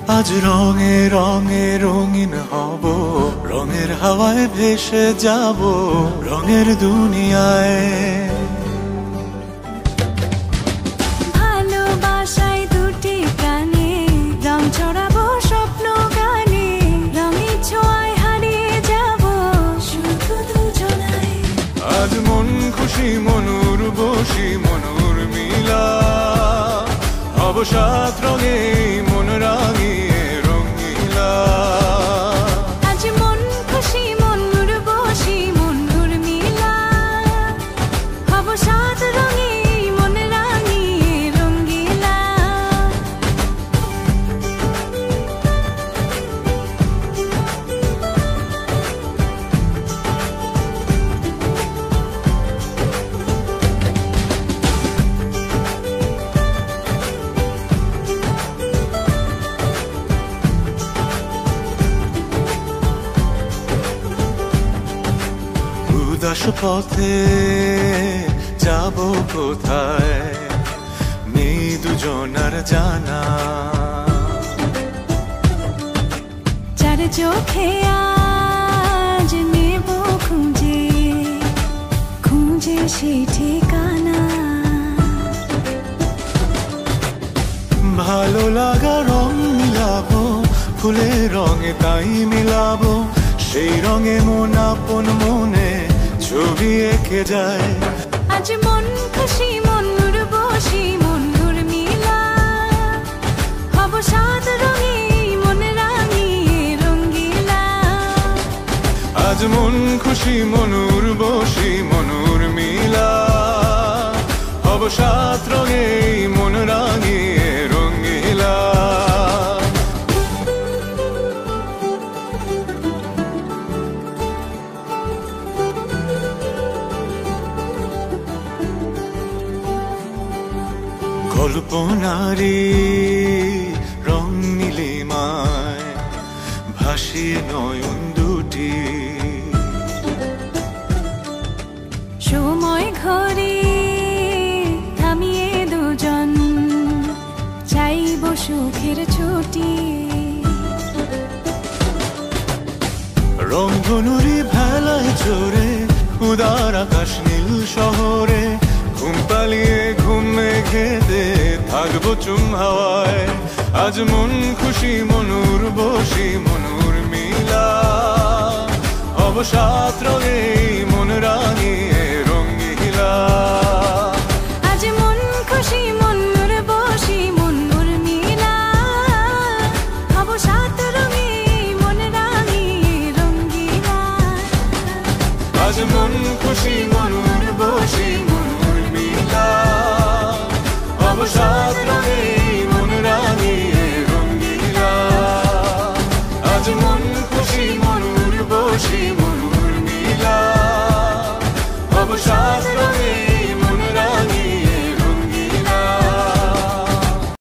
আজ রঙে রঙে রঙিন হব, রঙের হাওয়ায় ভেসে যাব রঙের দুনিয়ায়। ভালোবাসায় দুটি প্রাণে রং ছড়াবো স্বপ্ন গানে, রঙের ছোঁয়ায় হারিয়ে যাব শুধু দুজনায়। আজ মন খুশি মনুর বসি মনুর মিলা, হব সাত রঙে মন রাঙিয়ে রঙিলা। আজ মন খুশি মনুর বসি মনুর মিলা, হব সাত রঙে মন রাঙিয়ে রঙিলা। উদাস পথে যাব কোথায় নেই দুজনার জানা, চার চোখে আজ নেব খুঁজে খুঁজে সেই ঠিকানা। ভালো লাগা রং মিলাবো ফুলের রঙে তাই মিলাবো, সেই রঙে মন আপন মনে ছবি এঁকে যায়। আজ মন খুশি মনুর বসি মনুর মিলা, হব সাত রঙে মন রাঙিয়ে রঙিলা। আজ মন খুশি মনুর বসি মনুর মিলা, হব সাত রঙে মন রাঙিয়ে রঙিলা। কল্পনারি রং নীলিমায় ভাসিয়ে নয়ন দুটি, সময় ঘরে থামিয়ে দুজন চাইব সুখের ছুটি। রংধনুরি ভেলায় চড়ে উদার আকাশ নীল শহরে, ঘুম পালিয়ে ঘুম মেঘেতে থাকবো চুম হাওয়ায়। আজ মন খুশি মনুর বসি মনুর মিলা, হব সাত রঙে মন রাঙিয়ে রঙিলা। আজ মন খুশি মনুর বসি মনুর মিলা, হব সাত রঙে মন রাঙিয়ে রঙিলা। আজ মন খুশি মনুর বসি মনুর মিলা, হব সাত রঙে